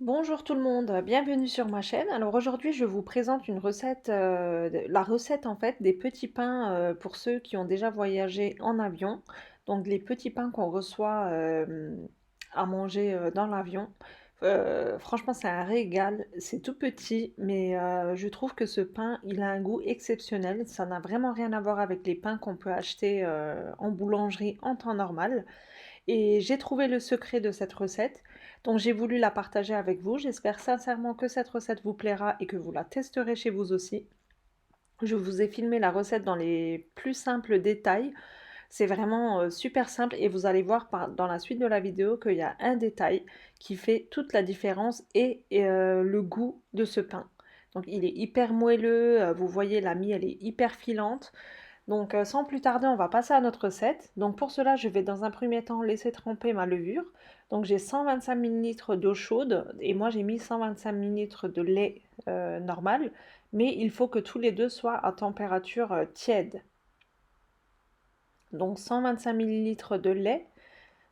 Bonjour tout le monde, bienvenue sur ma chaîne. Alors aujourd'hui, je vous présente une recette, la recette en fait des petits pains pour ceux qui ont déjà voyagé en avion. Donc les petits pains qu'on reçoit à manger dans l'avion. Franchement, c'est un régal. C'est tout petit, mais je trouve que ce pain, il a un goût exceptionnel. Ça n'a vraiment rien à voir avec les pains qu'on peut acheter en boulangerie en temps normal. Et j'ai trouvé le secret de cette recette, donc j'ai voulu la partager avec vous. J'espère sincèrement que cette recette vous plaira et que vous la testerez chez vous aussi. Je vous ai filmé la recette dans les plus simples détails. C'est vraiment super simple et vous allez voir dans la suite de la vidéo qu'il y a un détail qui fait toute la différence et le goût de ce pain. Donc il est hyper moelleux, vous voyez la mie elle est hyper filante. Donc sans plus tarder, on va passer à notre recette. Donc pour cela, je vais dans un premier temps laisser tremper ma levure. Donc j'ai 125 ml d'eau chaude et moi j'ai mis 125 ml de lait normal. Mais il faut que tous les deux soient à température tiède. Donc 125 ml de lait,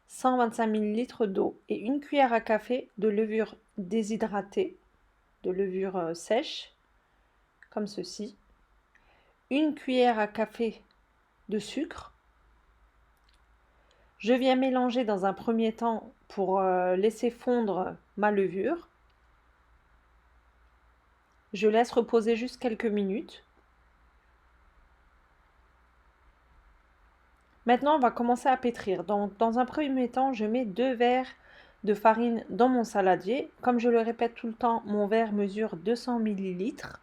125 ml d'eau et une cuillère à café de levure déshydratée, de levure sèche, comme ceci. Une cuillère à café de sucre. Je viens mélanger dans un premier temps pour laisser fondre ma levure. Je laisse reposer juste quelques minutes. Maintenant, on va commencer à pétrir. Donc, dans un premier temps, je mets 2 verres de farine dans mon saladier. Comme je le répète tout le temps, mon verre mesure 200 millilitres.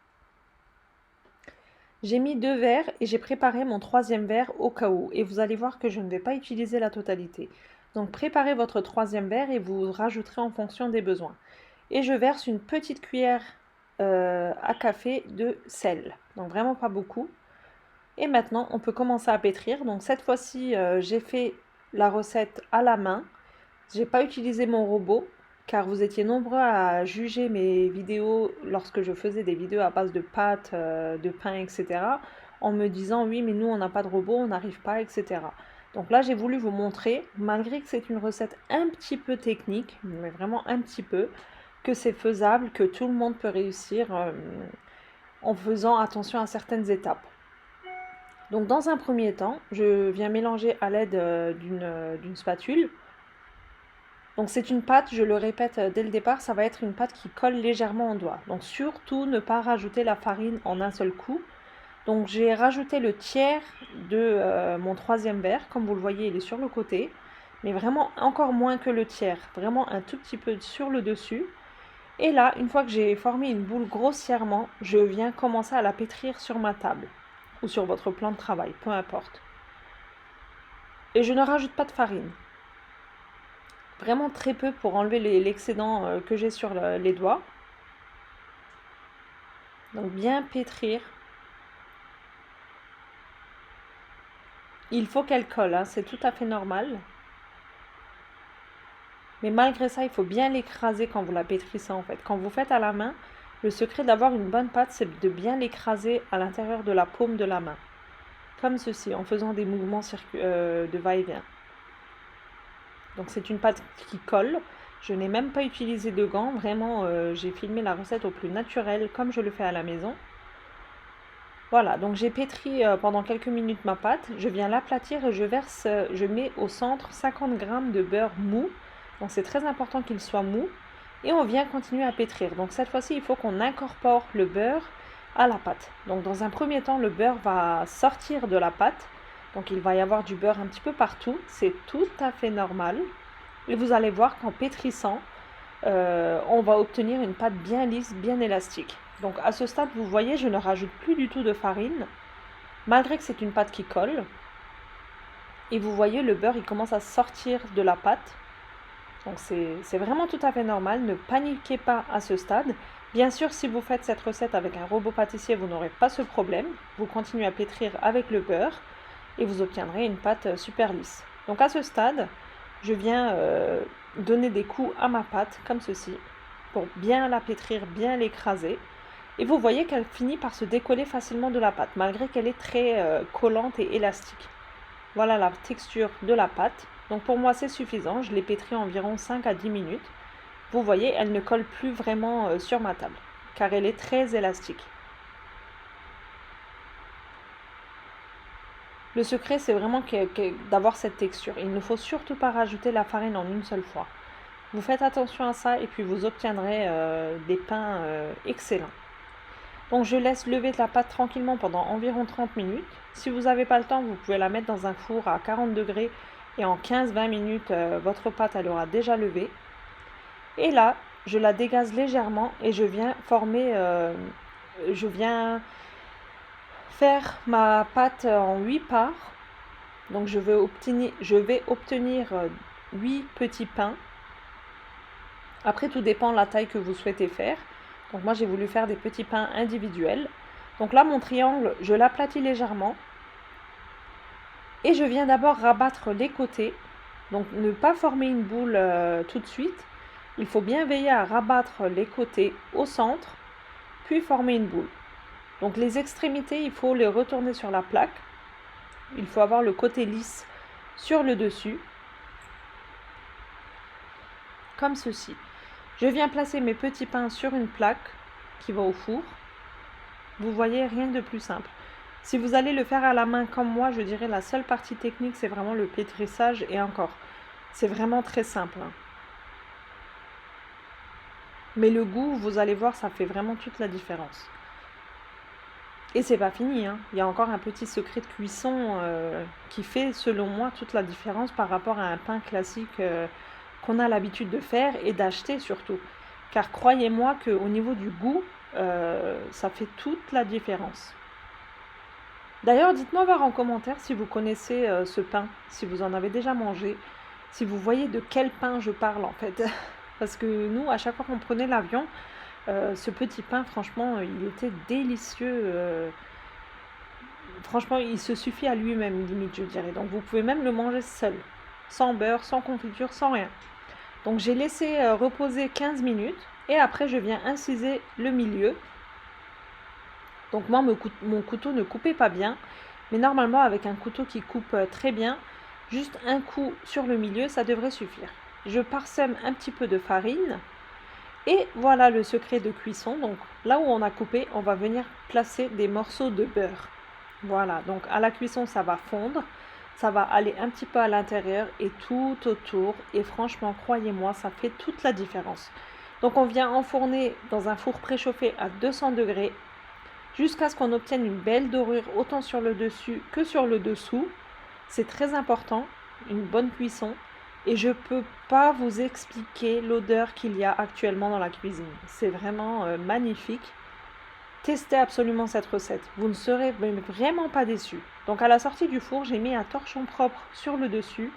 J'ai mis 2 verres et j'ai préparé mon troisième verre au cas où. Et vous allez voir que je ne vais pas utiliser la totalité. Donc préparez votre troisième verre et vous rajouterez en fonction des besoins. Et je verse une petite cuillère à café de sel. Donc vraiment pas beaucoup. Et maintenant, on peut commencer à pétrir. Donc cette fois-ci, j'ai fait la recette à la main. J'ai pas utilisé mon robot car vous étiez nombreux à juger mes vidéos lorsque je faisais des vidéos à base de pâtes, de pain, etc. en me disant oui, mais nous on n'a pas de robot, on n'arrive pas, etc. Donc là, j'ai voulu vous montrer, malgré que c'est une recette un petit peu technique, mais vraiment un petit peu, que c'est faisable, que tout le monde peut réussir en faisant attention à certaines étapes. Donc dans un premier temps, je viens mélanger à l'aide d'une spatule. Donc c'est une pâte, je le répète dès le départ, ça va être une pâte qui colle légèrement en doigt. Donc surtout ne pas rajouter la farine en un seul coup. Donc j'ai rajouté le tiers de mon troisième verre, comme vous le voyez il est sur le côté, mais vraiment encore moins que le tiers, vraiment un tout petit peu sur le dessus. Et là, une fois que j'ai formé une boule grossièrement, je viens commencer à la pétrir sur ma table ou sur votre plan de travail, peu importe. Et je ne rajoute pas de farine. Vraiment très peu pour enlever l'excédent que j'ai sur les doigts. Donc bien pétrir. Il faut qu'elle colle, hein, c'est tout à fait normal. Mais malgré ça, il faut bien l'écraser quand vous la pétrissez en fait. Quand vous faites à la main, le secret d'avoir une bonne pâte, c'est de bien l'écraser à l'intérieur de la paume de la main. Comme ceci, en faisant des mouvements de va-et-vient. Donc c'est une pâte qui colle. Je n'ai même pas utilisé de gants. Vraiment, j'ai filmé la recette au plus naturel, comme je le fais à la maison. Voilà, donc j'ai pétri pendant quelques minutes ma pâte. Je viens l'aplatir et je mets au centre 50 g de beurre mou. Donc c'est très important qu'il soit mou. Et on vient continuer à pétrir. Donc cette fois-ci, il faut qu'on incorpore le beurre à la pâte. Donc dans un premier temps, le beurre va sortir de la pâte. Donc il va y avoir du beurre un petit peu partout. C'est tout à fait normal. Et vous allez voir qu'en pétrissant, on va obtenir une pâte bien lisse, bien élastique. Donc à ce stade, vous voyez, je ne rajoute plus du tout de farine, malgré que c'est une pâte qui colle. Et vous voyez, le beurre, il commence à sortir de la pâte. Donc c'est vraiment tout à fait normal, ne paniquez pas à ce stade. Bien sûr, si vous faites cette recette avec un robot pâtissier, vous n'aurez pas ce problème. Vous continuez à pétrir avec le beurre et vous obtiendrez une pâte super lisse. Donc à ce stade, je viens donner des coups à ma pâte, comme ceci, pour bien la pétrir, bien l'écraser. Et vous voyez qu'elle finit par se décoller facilement de la pâte, malgré qu'elle est très collante et élastique. Voilà la texture de la pâte. Donc pour moi c'est suffisant, je l'ai pétri environ 5 à 10 minutes. Vous voyez, elle ne colle plus vraiment sur ma table, car elle est très élastique. Le secret, c'est vraiment d'avoir cette texture. Il ne faut surtout pas rajouter la farine en une seule fois. Vous faites attention à ça et puis vous obtiendrez des pains excellents. Donc je laisse lever la pâte tranquillement pendant environ 30 minutes. Si vous n'avez pas le temps, vous pouvez la mettre dans un four à 40 degrés et en 15-20 minutes, votre pâte elle aura déjà levé. Et là, je la dégaze légèrement et je viens faire ma pâte en 8 parts. Donc je vais obtenir 8 petits pains. Après, tout dépend de la taille que vous souhaitez faire. Donc moi, j'ai voulu faire des petits pains individuels. Donc là, mon triangle, je l'aplatis légèrement. Et je viens d'abord rabattre les côtés. Donc ne pas former une boule tout de suite. Il faut bien veiller à rabattre les côtés au centre, puis former une boule. Donc les extrémités, il faut les retourner sur la plaque. Il faut avoir le côté lisse sur le dessus, comme ceci. Je viens placer mes petits pains sur une plaque qui va au four. Vous voyez, rien de plus simple. Si vous allez le faire à la main comme moi, je dirais la seule partie technique, c'est vraiment le pétrissage et encore. C'est vraiment très simple. Mais le goût, vous allez voir, ça fait vraiment toute la différence. Et c'est pas fini, hein. Il y a encore un petit secret de cuisson qui fait, selon moi, toute la différence par rapport à un pain classique qu'on a l'habitude de faire et d'acheter surtout. Car croyez-moi qu'au niveau du goût, ça fait toute la différence. D'ailleurs, dites-moi voir en commentaire si vous connaissez ce pain, si vous en avez déjà mangé, si vous voyez de quel pain je parle en fait. Parce que nous, à chaque fois qu'on prenait l'avion, ce petit pain, franchement, il était délicieux. Franchement, il se suffit à lui-même, limite, je dirais. Donc, vous pouvez même le manger seul, sans beurre, sans confiture, sans rien. Donc, j'ai laissé reposer 15 minutes et après, je viens inciser le milieu. Donc, moi, mon couteau ne coupait pas bien, mais normalement, avec un couteau qui coupe très bien, juste un coup sur le milieu, ça devrait suffire. Je parsème un petit peu de farine. Et voilà le secret de cuisson. Donc là où on a coupé, on va venir placer des morceaux de beurre. Voilà, donc à la cuisson, ça va fondre. Ça va aller un petit peu à l'intérieur et tout autour. Et franchement, croyez-moi, ça fait toute la différence. Donc on vient enfourner dans un four préchauffé à 200 degrés jusqu'à ce qu'on obtienne une belle dorure autant sur le dessus que sur le dessous. C'est très important, une bonne cuisson. Et je ne peux pas vous expliquer l'odeur qu'il y a actuellement dans la cuisine. C'est vraiment magnifique. Testez absolument cette recette. Vous ne serez vraiment pas déçus. Donc à la sortie du four, j'ai mis un torchon propre sur le dessus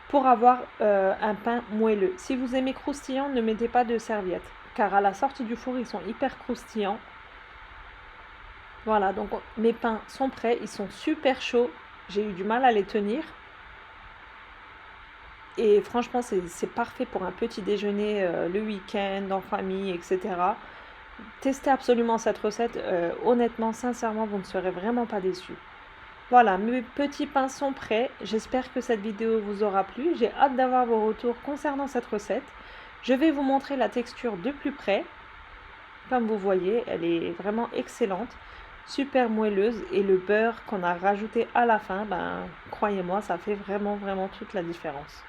pour avoir un pain moelleux. Si vous aimez croustillant, ne mettez pas de serviette. Car à la sortie du four, ils sont hyper croustillants. Voilà, donc mes pains sont prêts. Ils sont super chauds. J'ai eu du mal à les tenir. Et franchement, c'est parfait pour un petit déjeuner le week-end, en famille, etc. Testez absolument cette recette. Honnêtement, sincèrement, vous ne serez vraiment pas déçus. Voilà, mes petits pains sont prêts. J'espère que cette vidéo vous aura plu. J'ai hâte d'avoir vos retours concernant cette recette. Je vais vous montrer la texture de plus près. Comme vous voyez, elle est vraiment excellente. Super moelleuse. Et le beurre qu'on a rajouté à la fin, croyez-moi, ça fait vraiment toute la différence.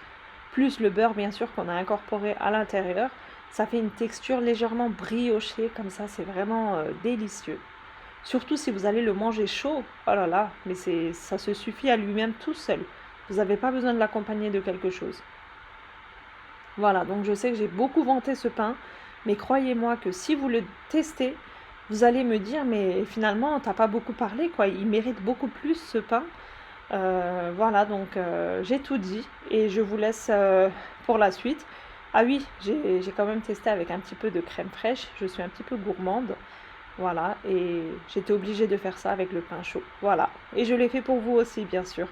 Plus le beurre bien sûr qu'on a incorporé à l'intérieur, ça fait une texture légèrement briochée comme ça, c'est vraiment délicieux. Surtout si vous allez le manger chaud, oh là là, mais ça se suffit à lui-même tout seul. Vous n'avez pas besoin de l'accompagner de quelque chose. Voilà, donc je sais que j'ai beaucoup vanté ce pain, mais croyez-moi que si vous le testez, vous allez me dire, mais finalement, t'as pas beaucoup parlé, quoi. Il mérite beaucoup plus ce pain. Voilà, donc j'ai tout dit et je vous laisse pour la suite. Ah oui, j'ai quand même testé avec un petit peu de crème fraîche, je suis un petit peu gourmande, voilà, et j'étais obligée de faire ça avec le pain chaud, voilà, et je l'ai fait pour vous aussi bien sûr.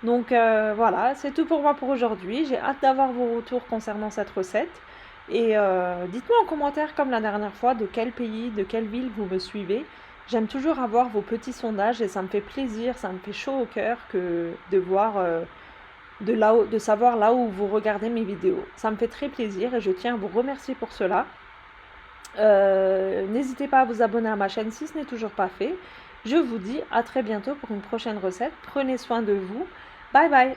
Donc voilà, c'est tout pour moi pour aujourd'hui, j'ai hâte d'avoir vos retours concernant cette recette, et dites-moi en commentaire comme la dernière fois de quel pays, de quelle ville vous me suivez. J'aime toujours avoir vos petits sondages et ça me fait plaisir, ça me fait chaud au cœur de voir de savoir là où vous regardez mes vidéos. Ça me fait très plaisir et je tiens à vous remercier pour cela. N'hésitez pas à vous abonner à ma chaîne si ce n'est toujours pas fait. Je vous dis à très bientôt pour une prochaine recette. Prenez soin de vous. Bye bye!